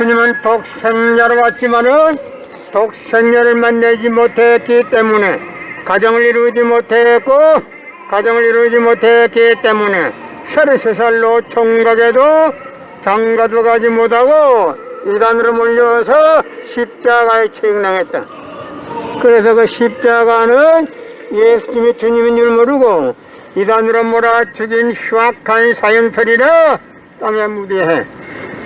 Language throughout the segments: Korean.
주님은 독생자로 왔지만은 독생자를 만나지 못했기 때문에 가정을 이루지 못했기 때문에 33살로 총각에도 장가도 가지 못하고 이단으로 몰려서 십자가에 처형당했다. 그래서 그 십자가는 예수님이 주님인 줄 모르고 이단으로 몰아 죽인 흉악한 사형터리라 땅에 무대해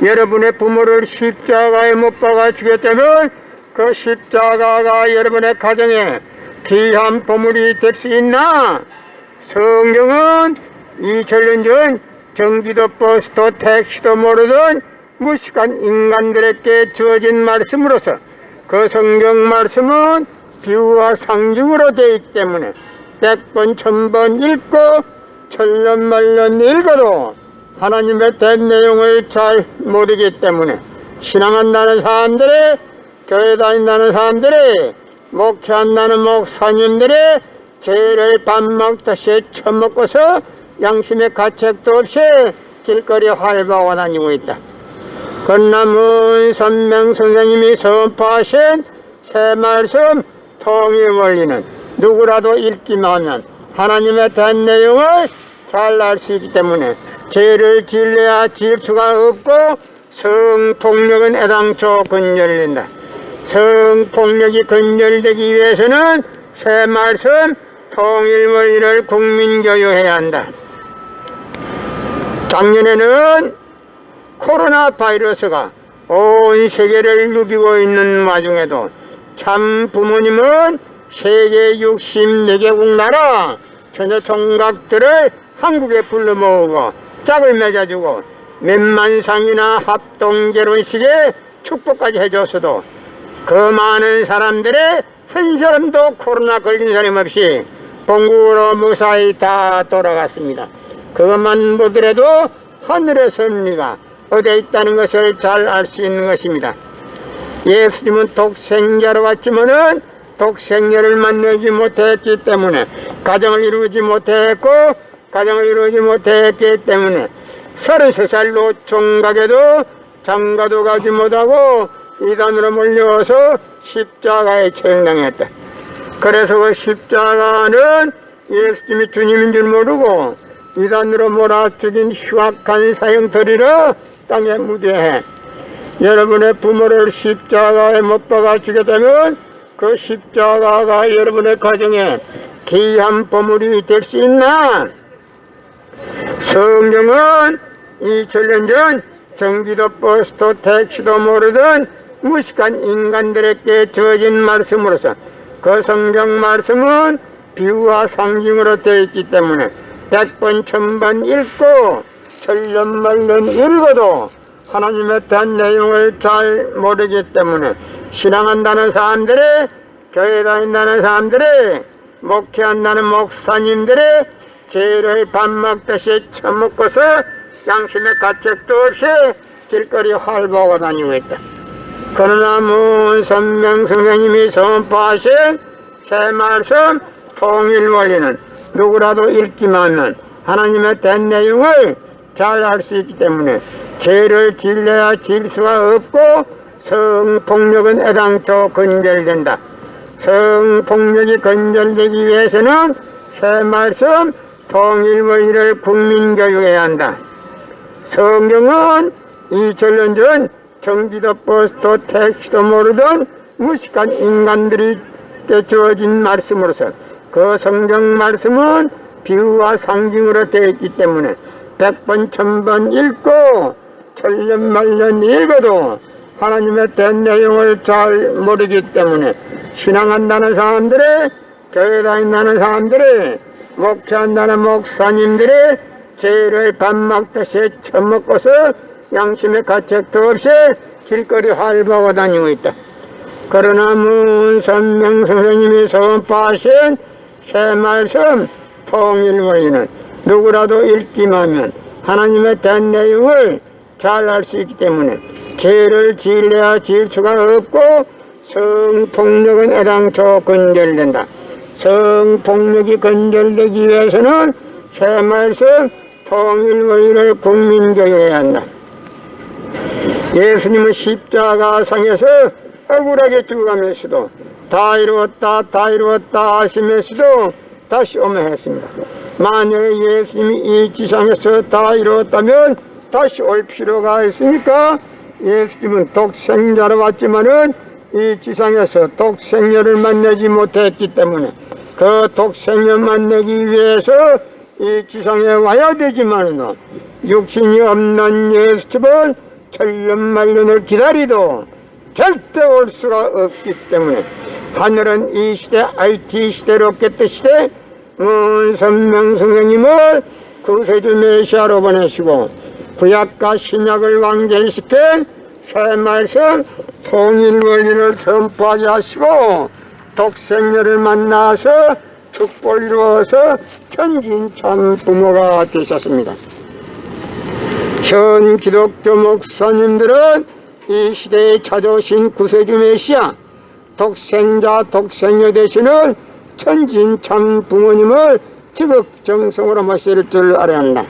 여러분의 부모를 십자가에 못 박아 죽였다면 그 십자가가 여러분의 가정에 귀한 보물이 될 수 있나? 성경은 2000년 전 전기도 버스도 택시도 모르던 무식한 인간들에게 주어진 말씀으로서 그 성경 말씀은 비유와 상징으로 되어 있기 때문에 100번 1000번 읽고 천년만년 읽어도 하나님의 된 내용을 잘 모르기 때문에 신앙한다는 사람들이, 교회 다닌다는 사람들이, 목회한다는 목사님들이 죄를 밥 먹듯이 처먹고서 양심의 가책도 없이 길거리 활보하고 다니고 있다. 건남은 선명 선생님이 선포하신 새 말씀 통일 원리는 누구라도 읽기만 하면 하나님의 된 내용을 잘 알 수 있기 때문에 죄를 질려야 질 수가 없고 성폭력은 애당초 근절된다. 성폭력이 근절되기 위해서는 새 말씀 통일 원리를 국민교육해야 한다. 작년에는 코로나 바이러스가 온 세계를 누비고 있는 와중에도 참 부모님은 세계 64개국 나라 전혀 총각들을 한국에 불러 모으고 짝을 맺어주고 몇만 상이나 합동 결혼식에 축복까지 해줬어도 그 많은 사람들이 한 사람도 코로나 걸린 사람 없이 본국으로 무사히 다 돌아갔습니다. 그것만 보더라도 하늘의 섭리가 어디에 있다는 것을 잘 알 수 있는 것입니다. 예수님은 독생자로 왔지만은 독생자를 만나지 못했기 때문에 가정을 이루지 못했기 때문에 33살로 총각에도 장가도 가지 못하고 이단으로 몰려서 십자가에 처형당했다. 그래서 그 십자가는 예수님이 주님인 줄 모르고 이단으로 몰아 죽인 흉악한 사형터리라 땅에 무대해 여러분의 부모를 십자가에 못 박아 죽였다면 그 십자가가 여러분의 가정에 귀한 보물이 될 수 있나? 성경은 2000년 전 전기도 버스도 택시도 모르던 무식한 인간들에게 주어진 말씀으로서 그 성경 말씀은 비유와 상징으로 되어 있기 때문에 100번 1000번 읽고 천년만년 읽어도 하나님의 대한 내용을 잘 모르기 때문에 신앙한다는 사람들이, 교회 다닌다는 사람들이, 목회한다는 목사님들이 죄를 밥 먹듯이 처먹고서 양심의 가책도 없이 길거리 활보하고 다니고 있다. 그러나 문선명 선생님이 선포하신 새 말씀 통일 원리는 누구라도 읽기만 하면 하나님의 된 내용을 잘 알 수 있기 때문에 죄를 질려야 질 수가 없고 성폭력은 애당초 근절된다. 성폭력이 근절되기 위해서는 새 말씀 통일 원리를 국민교육해야 한다. 성경은 2000년 전 전기도 버스도 택시도 모르던 무식한 인간들이 주어진 말씀으로서 그 성경 말씀은 비유와 상징으로 되어 있기 때문에 100번 1000번 읽고 천년만년 읽어도 하나님의 된 내용을 잘 모르기 때문에 신앙한다는 사람들이, 교회 다닌다는 사람들이, 목회한다는 목사님들이 죄를 밥 먹듯이 처먹고서 양심의 가책도 없이 길거리 활보하고 다니고 있다. 그러나 문선명 선생님이 선포하신 새 말씀 통일 원리는 누구라도 읽기만 하면 하나님의 된 내용을 잘 알 수 있기 때문에 죄를 질려야 질 수가 없고 성폭력은 애당초 근절된다. 성폭력이 근절되기 위해서는 새 말씀 통일 원리를 국민교육해야 한다. 예수님은 십자가상에서 억울하게 죽어가면서도 다 이루었다 다 이루었다 하시면서도 다시 오매했습니다. 만약에 예수님이 이 지상에서 다 이루었다면 다시 올 필요가 있습니까? 예수님은 독생자로 왔지만은 이 지상에서 독생녀를 만나지 못했기 때문에 그 독생녀 만나기 위해서 이 지상에 와야 되지만은 육신이 없는 예수님은 천년만년을 기다리도 절대 올 수가 없기 때문에 하늘은 이 시대 IT 시대 로켓 시대 문선명 선생님을 구세주 메시아로 보내시고 구약과 신약을 완결시킨 새 말씀 통일 원리를 선포하게 하시고 독생녀를 만나서 축복을 이루어서 천진참 부모가 되셨습니다. 현 기독교 목사님들은 이 시대에 찾아오신 구세주 메시아 독생자 독생녀 되시는 천진참 부모님을 지극정성으로 모실 줄 알아야 한다.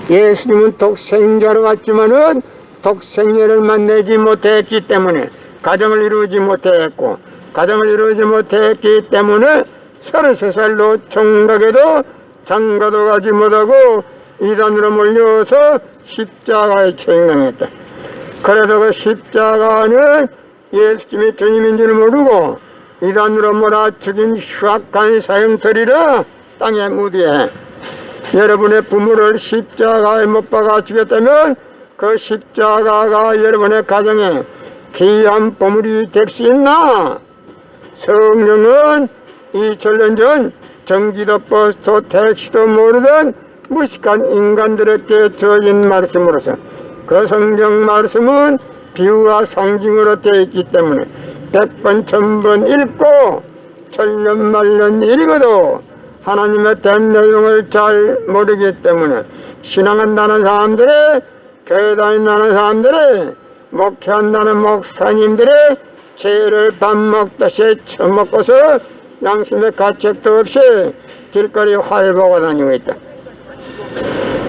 예수님은 독생자로 왔지만은 독생녀를 만나지 못했기 때문에 가정을 이루지 못했고 가정을 이루지 못했기 때문에 33살로 총각에도 장가도 가지 못하고 이단으로 몰려서 십자가에 처형당했다. 그래서 그 십자가는 예수님이 주님인 줄 모르고 이단으로 몰아 죽인 흉악한 사형터리라 땅에 무디해. 여러분의 부모를 십자가에 못 박아 죽였다면 그 십자가가 여러분의 가정에 귀한 보물이 될 수 있나? 성령은 2000년 전 전기도 버스도 택시도 모르던 무식한 인간들에게 주어진 말씀으로서 그 성경 말씀은 비유와 상징으로 되어 있기 때문에 100번 1000번 읽고 천년만년 읽어도 하나님의 된 내용을 잘 모르기 때문에 신앙한다는 사람들의 교회 다닌다는 사람들의 목회한다는 목사님들의 죄를 밥 먹듯이 처먹고서 양심의 가책도 없이 길거리 활보고 다니고 있다.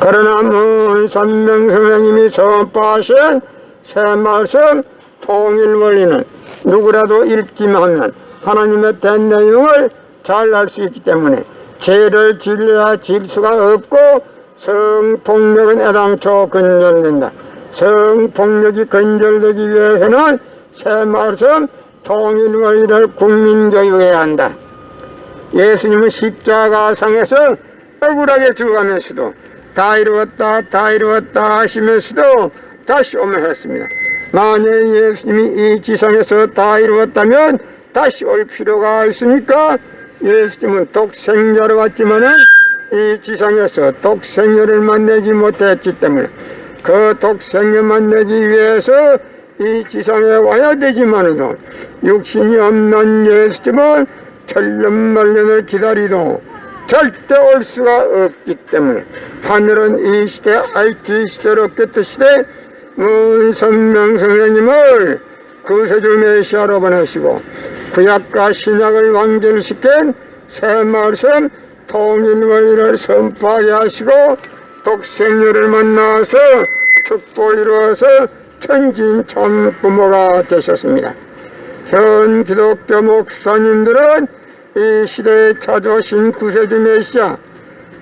그러나 문선명 선생님이 선포하신 새 말씀 통일 원리는 누구라도 읽기만 하면 하나님의 된 내용을 잘 알 수 있기 때문에 죄를 질려야 질 수가 없고 성폭력은 애당초 근절된다. 성폭력이 근절되기 위해서는 새 말씀 통일 원리를 국민교육해야 한다. 예수님은 십자가상에서 억울하게 죽어가면서도 다 이루었다 다 이루었다 하시면서도 다시 오매했습니다. 만약 예수님이 이 지상에서 다 이루었다면 다시 올 필요가 있습니까? 예수님은 독생자로 왔지만은 이 지상에서 독생녀를 만나지 못했기 때문에 그 독생녀 만나기 위해서 이 지상에 와야 되지만은 육신이 없는 예수님은 천년만년을 기다리도 절대 올 수가 없기 때문에 하늘은 이 시대 IT 시대 로켓 시대 문선명 선생님을 구세주 메시아로 보내시고 구약과 신약을 완결시킨 새 말씀 통일 원리를 선포하게 하시고 독생녀를 만나서 축복을 이루어서 천진참 부모가 되셨습니다. 현 기독교 목사님들은 이 시대에 찾아오신 구세주 메시아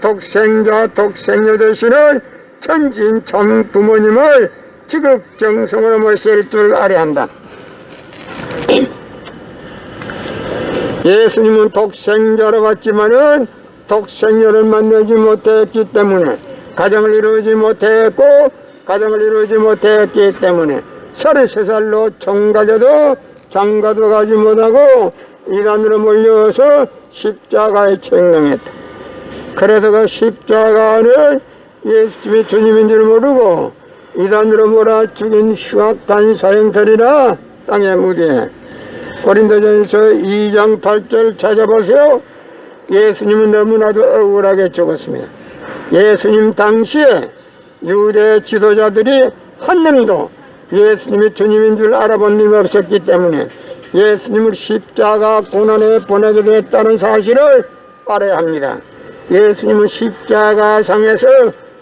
독생자 독생녀 되시는 천진참 부모님을 지극정성으로 모실 줄 알아야 한다. 예수님은 독생자로 왔지만은 독생녀를 만나지 못했기 때문에 가정을 이루지 못했고 가정을 이루지 못했기 때문에 33살로 총각에도 장가도 가지 못하고 이단으로 몰려서 십자가에 처형당했다. 그래서 그 십자가는 예수님이 주님인 줄 모르고 이단으로 몰아 죽인 흉악한 사형터리라 땅에 무디해. 고린도전서 2장 8절 찾아보세요. 예수님은 너무나도 억울하게 죽었습니다. 예수님 당시에 유대 지도자들이 한 놈도 예수님이 주님인 줄 알아본 일 없었기 때문에 예수님을 십자가 고난에 보내게 됐다는 사실을 알아야 합니다. 예수님은 십자가상에서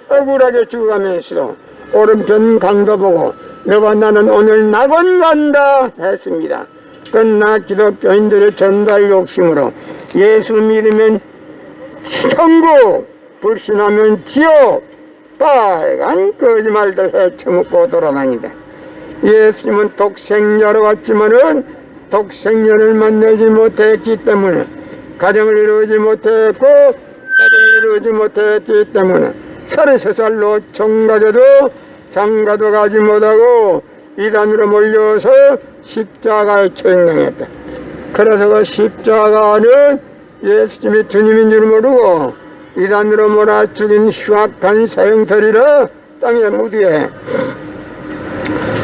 억울하게 죽어가면서도 오른편 강도 보고 너와 나는 오늘 낙원 간다 했습니다. 그러나 기독교인들의 전달 욕심으로 예수 믿으면 천국, 불신하면 지옥, 빨간 거짓말도 헤쳐먹고 돌아다니다. 예수님은 독생자로 왔지만은 독생자를 만나지 못했기 때문에 가정을 이루지 못했고 가정을 이루지 못했기 때문에 33살로 정가져도 장가도 가지 못하고 이단으로 몰려서 십자가에 처형당했다. 그래서 그 십자가는 예수님이 주님인 줄 모르고 이단으로 몰아 죽인 흉악한 사형터리라 땅에 묻게.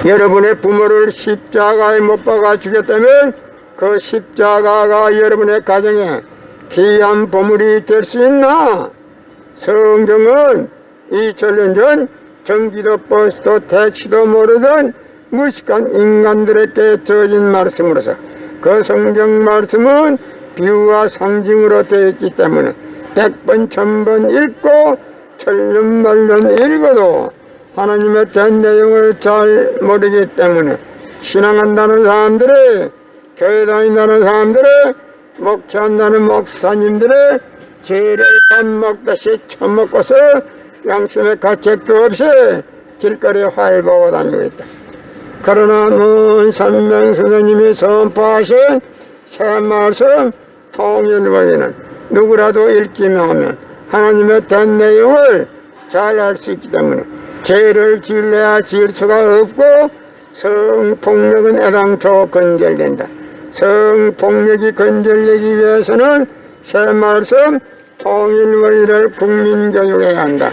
여러분의 부모를 십자가에 못 박아 죽였다면 그 십자가가 여러분의 가정에 귀한 보물이 될 수 있나? 성경은 2000년 전 전기도 버스도 택시도 모르던 무식한 인간들에게 주어진 말씀으로서 그 성경 말씀은 비유와 상징으로 되어 있기 때문에 100번 1000번 읽고 천년만년 읽어도 하나님의 된 내용을 잘 모르기 때문에 신앙한다는 사람들이, 교회 다닌다는 사람들이, 목회한다는 목사님들이 죄를 밥 먹듯이 처먹고서 양심의 가책도 없이 길거리에 활보고 다니고 있다. 그러나 문선명 선생님이 선포하신 새 말씀 통일원리는 누구라도 읽기만 하면 하나님의 된 내용을 잘 알 수 있기 때문에 죄를 지을래야 지을 수가 없고 성폭력은 애당초 건절된다. 성폭력이 건절되기 위해서는 새 말씀 통일원리를 국민교육해야 한다.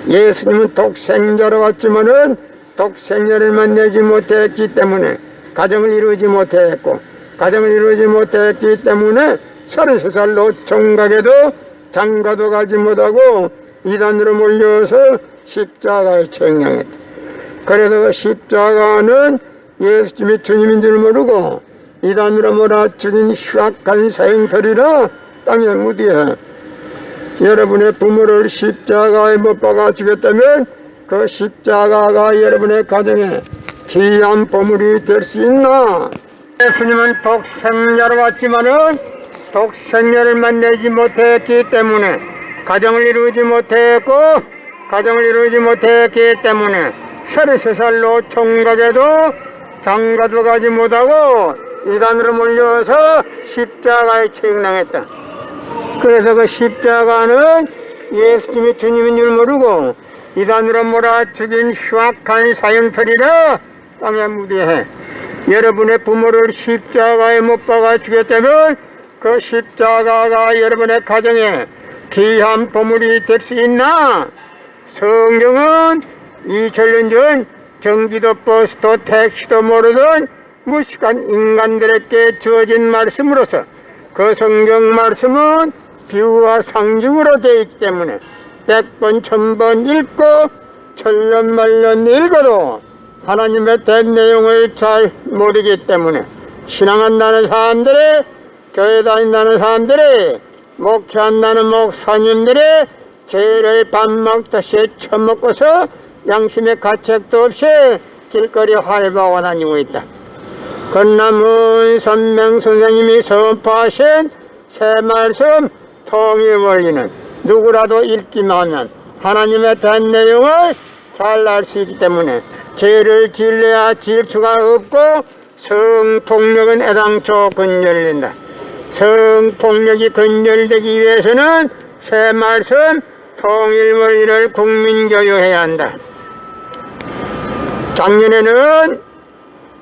예수님은 독생자로 왔지만은 독생자를 만나지 못했기 때문에 가정을 이루지 못했고 가정을 이루지 못했기 때문에 33살로 총각에도 장가도 가지 못하고 이단으로 몰려서 십자가에 처형당했다. 그래서 그 십자가는 예수님이 주님인 줄 모르고 이단으로 몰아 죽인 흉악한 사형터리라 땅에 묻게. 여러분의 부모를 십자가에 못 박아 죽였다면 그 십자가가 여러분의 가정에 귀한 보물이 될 수 있나? 예수님은 독생자로 왔지만은 독생자를 만나지 못했기 때문에 가정을 이루지 못했고 가정을 이루지 못했기 때문에 33살로 총각에도 장가도 가지 못하고 이단으로 몰려서 십자가에 처형당했다. 그래서 그 십자가는 예수님이 주님인 줄 모르고 이단으로 몰아 죽인 흉악한 사형터리라 땅에 묻게. 여러분의 부모를 십자가에 못 박아 죽였다면 그 십자가가 여러분의 가정에 귀한 보물이 될 수 있나? 성경은 2000년 전 전기도 버스도 택시도 모르던 무식한 인간들에게 주어진 말씀으로서 그 성경 말씀은 비유와 상징으로 되어 있기 때문에 100번 1000번 읽고 천년만년 읽어도 하나님의 된 내용을 잘 모르기 때문에 신앙한다는 사람들이, 교회 다닌다는 사람들이, 목회한다는 목사님들이 죄를 밥 먹듯이 처먹고서 양심의 가책도 없이 길거리 활보하고 다니고 있다. 그러나 문선명 선생님이 선포하신 새 말씀 통일원리는 누구라도 읽기만 하면 하나님의 된 내용을 잘 알 수 있기 때문에 죄를 지을래야 지을 수가 없고 성폭력은 애당초 건절된다. 성폭력이 건절되기 위해서는 새 말씀 통일원리를 국민교육해야 한다. 작년에는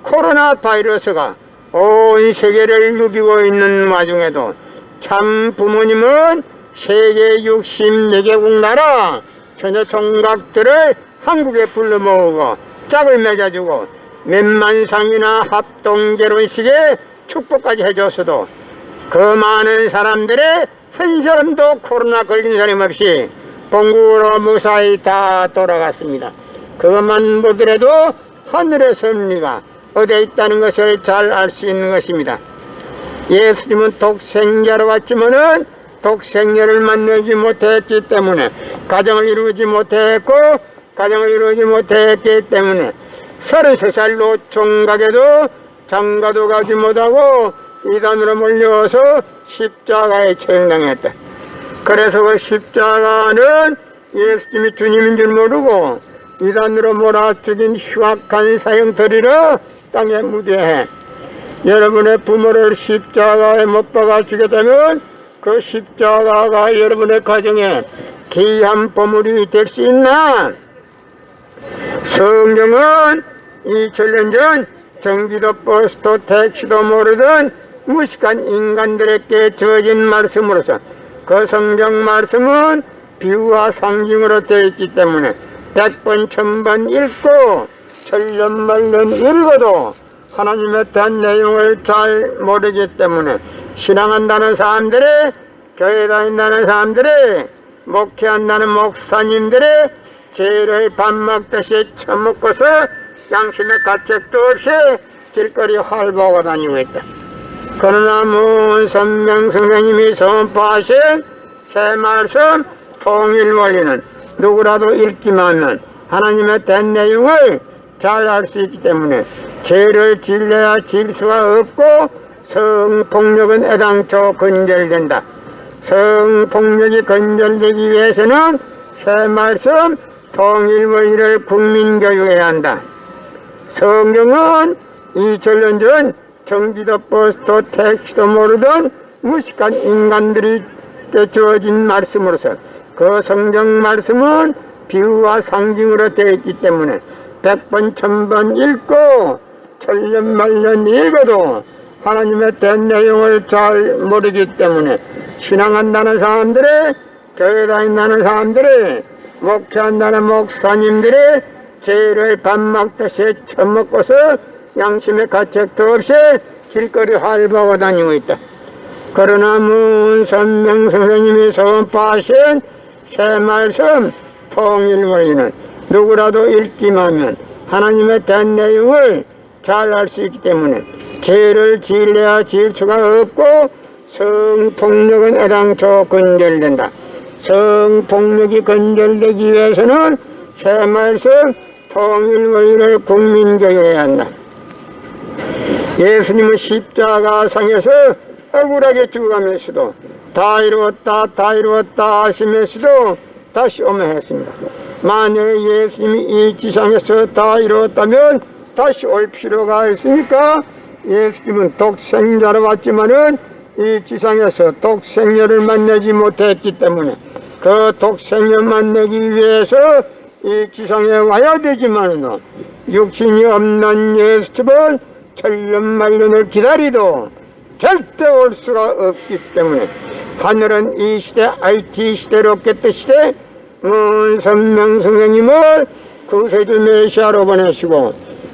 코로나 바이러스가 온 세계를 누비고 있는 와중에도 참 부모님은 세계 64개국 나라 처녀 총각들을 한국에 불러 모으고 짝을 맺어주고 몇만상이나 합동 결혼식에 축복까지 해줬어도 그 많은 사람들이 한 사람도 코로나 걸린 사람 없이 본국으로 무사히 다 돌아갔습니다. 그것만 보더라도 하늘의 섭리가 어디에 있다는 것을 잘 알 수 있는 것입니다. 예수님은 독생자로 왔지만은 독생자를 만나지 못했기 때문에 가정을 이루지 못했고 가정을 이루지 못했기 때문에 33살로 총각에도 장가도 가지 못하고 이단으로 몰려서 십자가에 처형당했다. 그래서 그 십자가는 예수님이 주님인 줄 모르고 이단으로 몰아죽인 흉악한 사형터리로 땅에 묻어해. 여러분의 부모를 십자가에 못 박아 죽였다면 그 십자가가 여러분의 가정에 귀한 보물이 될 수 있나? 성경은 2000년 전 전기도 버스도 택시도 모르던 무식한 인간들에게 주어진 말씀으로서 그 성경 말씀은 비유와 상징으로 되어 있기 때문에 100번 1000번 읽고 천년만년 읽어도 하나님에 대한 내용을 잘 모르기 때문에 신앙한다는 사람들이, 교회 다닌다는 사람들이, 목회한다는 목사님들이 죄를 밥 먹듯이 처먹고서 양심의 가책도 없이 길거리 활보하고 다니고 있다. 그러나 문선명 선생님이 선포하신 새 말씀 통일원리는 누구라도 읽기만 하면 하나님의 된 내용을 잘 알 수 있기 때문에 죄를 질려야 질 수가 없고 성폭력은 애당초 건절된다. 성폭력이 건절되기 위해서는 새 말씀 통일원리를 국민교육해야 한다. 성경은 2000년 전 전기도 버스도 택시도 모르던 무식한 인간들이 주어진 말씀으로서 그 성경 말씀은 비유와 상징으로 되어 있기 때문에 100번 1000번 읽고 천년만년 읽어도 하나님의 된 내용을 잘 모르기 때문에 신앙한다는 사람들이, 교회 다닌다는 사람들이, 목회한다는 목사님들이 죄를 밥 먹듯이 처먹고서 양심의 가책도 없이 길거리 활보하고 다니고 있다. 그러나 문선명 선생님이 선포하신 새 말씀 통일원리는 누구라도 읽기만 하면 하나님의 된 내용을 잘 알 수 있기 때문에 죄를 지으려야 지을 수가 없고 성폭력은 애당초 건절된다. 성폭력이 건절되기 위해서는 새 말씀 통일원리를 국민교육해야 한다. 예수님은 십자가상에서 억울하게 죽어가면서도 다 이루었다 다 이루었다 하시면서도 다시 오매했습니다. 만약에 예수님이 이 지상에서 다 이루었다면 다시 올 필요가 있습니까? 예수님은 독생자로 왔지만은 이 지상에서 독생녀를 만나지 못했기 때문에 그 독생녀 만나기 위해서 이 지상에 와야 되지만은 육신이 없는 예수님은 천년만년을 기다리도 절대 올 수가 없기 때문에 하늘은 이 시대 IT 시대로 없겠듯 시대 문선명 선생님을 구세주 메시아로 보내시고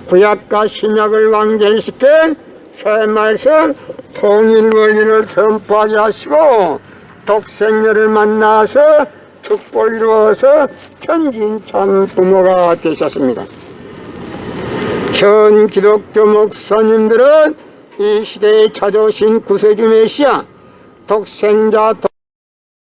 구약과 신약을 완결시킨 새 말씀 통일원리를 선포하게 하시고 독생녀를 만나서 축복을 이루어서 천진참 부모가 되셨습니다. 현 기독교 목사님들은 이 시대에 찾아오신 구세주 메시아 독생자